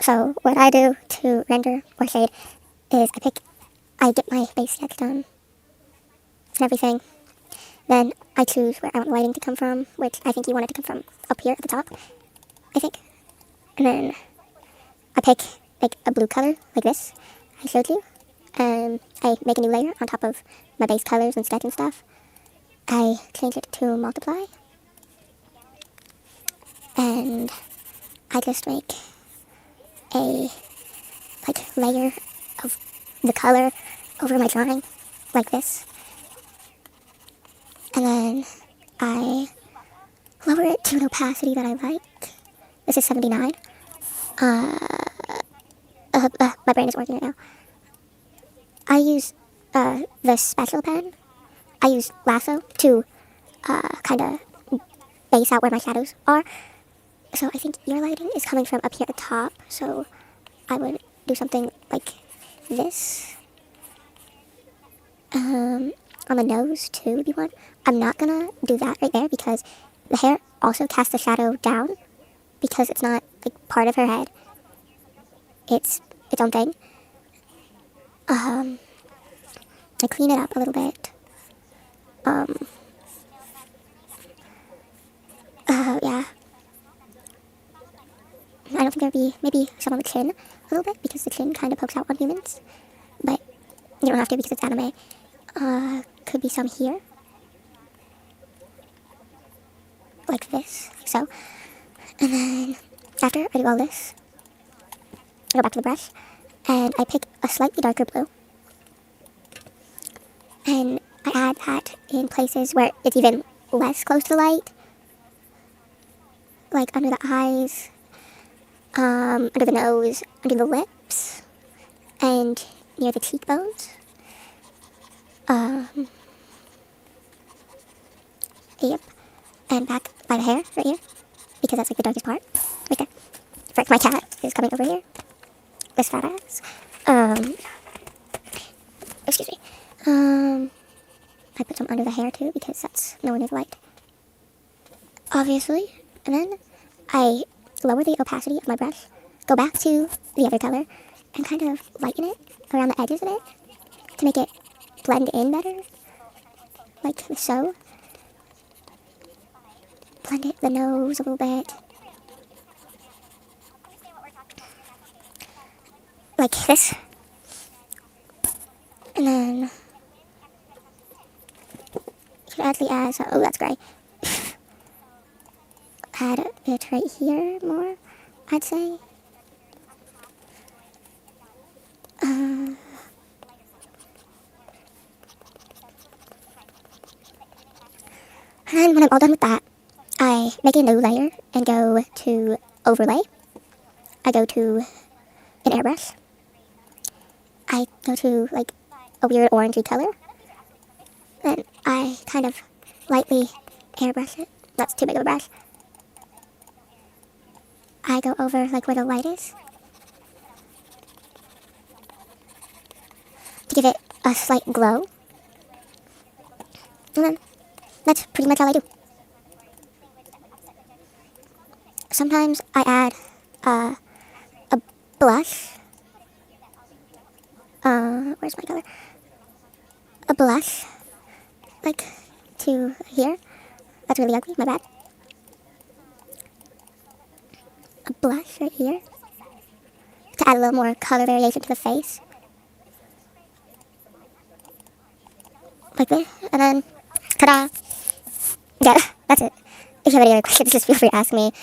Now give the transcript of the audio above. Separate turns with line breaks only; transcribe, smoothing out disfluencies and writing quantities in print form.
So what I do to render or shade is I get my base text done and everything. Then I choose where I want the lighting to come from, which I think you want it to come from up here at the top, I think. And then I pick like a blue color, like this, I showed you. And I make a new layer on top of my base colors and sketch and stuff. I change it to multiply. And I just make a layer of the color over my drawing, like this. And then I lower it to an opacity that I like. This is 79. My brain is working right now. I use the special pen. I use lasso to kind of base out where my shadows are. So I think your lighting is coming from up here at the top. So I would do something like this. On the nose too would be one. I'm not gonna do that right there because the hair also casts the shadow down because it's not like part of her head. It's its own thing. I clean it up a little bit. Yeah. I don't think there'd be maybe some on the chin a little bit because the chin kind of pokes out on humans, but you don't have to because it's anime. Could be some here, like this, like so. And then after I do all this, I go back to the brush and I pick a slightly darker blue, and I add that in places where it's even less close to the light, like under the eyes, under the nose, under the lips, and near the cheekbones. Yep, and back by the hair, right here, because that's like the darkest part, right there. Frick, my cat is coming over here. This fat ass. Excuse me. I put some under the hair too, because that's nowhere near the light. Obviously. And then I lower the opacity of my brush, go back to the other color, and kind of lighten it around the edges of it to make it blend in better, like so. Blend it the nose a little bit, like this, and then you could actually add some, oh that's gray, add it right here more, I'd say. And when I'm all done with that, I make a new layer and go to overlay. I go to an airbrush. I go to like a weird orangey color. Then I kind of lightly airbrush it. That's too big of a brush. I go over like where the light is to give it a slight glow. And then that's pretty much all I do. Sometimes I add a blush. Where's my color? A blush, like to here. That's really ugly, my bad. A blush right here to add a little more color variation to the face. Like this, and then ta-da! Yeah, that's it. If you have any other questions, just feel free to ask me.